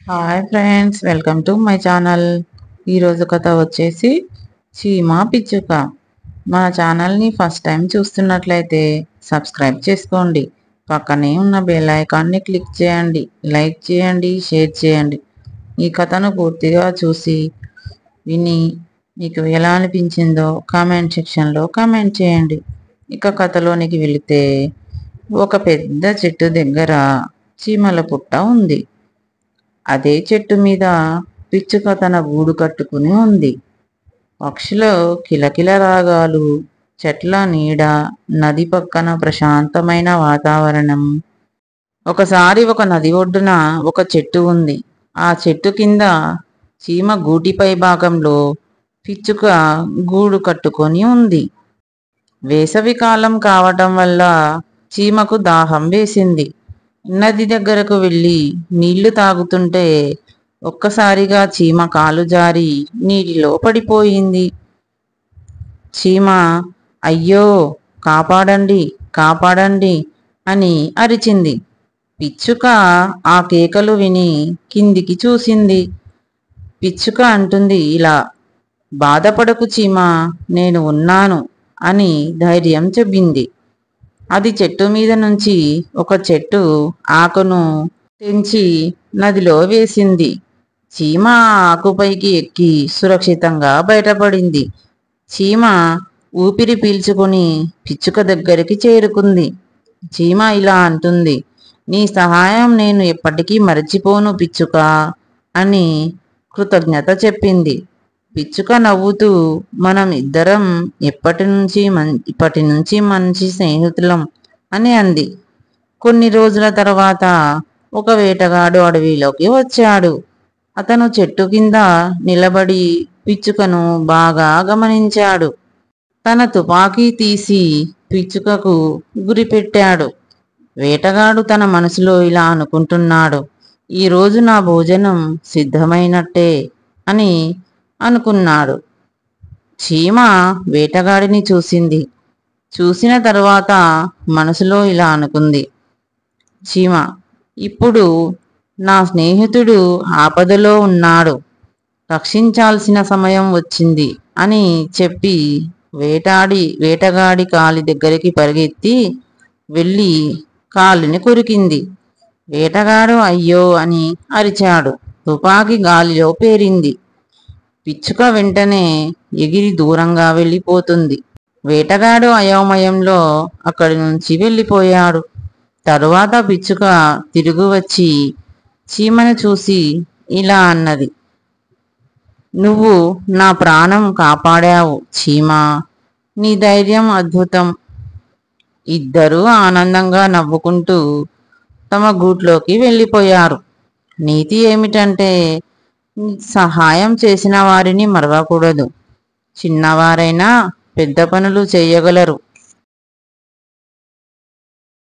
Hi friends, welcome to my channel. ఈరోజు కథ వచ్చేసి చీమ పిచ్చుక. మన ఛానల్ని ఫస్ట్ టైం చూస్తున్నట్లయితే సబ్స్క్రైబ్ చేసుకోండి. పక్కనే ఉన్న బెల్ ఐకాన్ని క్లిక్ చేయండి, లైక్ చేయండి, షేర్ చేయండి. ఈ కథను పూర్తిగా చూసి విని మీకు ఎలా అనిపించిందో కామెంట్ సెక్షన్లో కామెంట్ చేయండి. ఇక కథలోనికి వెళితే, ఒక పెద్ద చెట్టు దగ్గర చీమల పుట్ట ఉంది. అదే చెట్టు మీద పిచ్చుక తన గూడు కట్టుకుని ఉంది. పక్షుల కిలకిల రాగాలు, చెట్ల నీడ, నది పక్కన ప్రశాంతమైన వాతావరణం. ఒకసారి ఒక నది ఒడ్డున ఒక చెట్టు ఉంది. ఆ చెట్టు కింద చీమ గూటిపై భాగంలో పిచ్చుక గూడు కట్టుకొని ఉంది. వేసవి కాలం కావటం వల్ల చీమకు దాహం వేసింది. నది దగ్గరకు వెళ్ళి నీళ్లు తాగుతుంటే ఒక్కసారిగా చీమ కాలు జారి నీటిలో పడిపోయింది. చీమ అయ్యో, కాపాడండి, కాపాడండి అని అరిచింది. పిచ్చుక ఆ కేకలు విని కిందికి చూసింది. పిచ్చుక అంటుంది ఇలా, బాధపడకు చీమ, నేను ఉన్నాను అని ధైర్యం చెప్పింది. అది చెట్టు మీద నుంచి ఒక చెట్టు ఆకును తెంచి నదిలో వేసింది. చీమ ఆకుపైకి ఎక్కి సురక్షితంగా బయటపడింది. చీమ ఊపిరి పీల్చుకుని పిచ్చుక దగ్గరికి చేరుకుంది. చీమ ఇలా అంటుంది, నీ సహాయం నేను ఎప్పటికీ మరచిపోను పిచ్చుక అని కృతజ్ఞత చెప్పింది. పిచ్చుక నవ్వుతూ, మనం ఇద్దరం ఇప్పటి నుంచి మంచి స్నేహితులం అని అంది. కొన్ని రోజుల తర్వాత ఒక వేటగాడు అడవిలోకి వచ్చాడు. అతను చెట్టు కింద నిలబడి పిచ్చుకను బాగా గమనించాడు. తన తుపాకీ తీసి పిచ్చుకకు గురిపెట్టాడు. వేటగాడు తన మనసులో ఇలా అనుకుంటున్నాడు, ఈరోజు నా భోజనం సిద్ధమైనట్టే అని అనుకున్నాడు. చీమ వేటగాడిని చూసింది. చూసిన తరువాత మనసులో ఇలా అనుకుంది, చీమ ఇప్పుడు నా స్నేహితుడు ఆపదలో ఉన్నాడు, రక్షించాల్సిన సమయం వచ్చింది అని చెప్పి వేటగాడి కాలి దగ్గరికి పరిగెత్తి వెళ్ళి కాలిని కొరికింది. వేటగాడు అయ్యో అని అరిచాడు. తుపాకీ గాలిలో పేరింది. పిచ్చుక వెంటనే ఎగిరి దూరంగా వెళ్ళిపోతుంది. వేటగాడు అయోమయంలో అక్కడి నుంచి వెళ్ళిపోయాడు. తరువాత పిచ్చుక తిరిగి వచ్చి చీమను చూసి ఇలా అన్నది, నువ్వు నా ప్రాణం కాపాడావు చీమా, నీ ధైర్యం అద్భుతం. ఇద్దరూ ఆనందంగా నవ్వుకుంటూ తమ గూట్లోకి వెళ్ళిపోయారు. నీతి ఏమిటంటే, సహాయం చేసిన వారిని మరవకూడదు. చిన్నవారైనా పెద్ద పనులు చేయగలరు.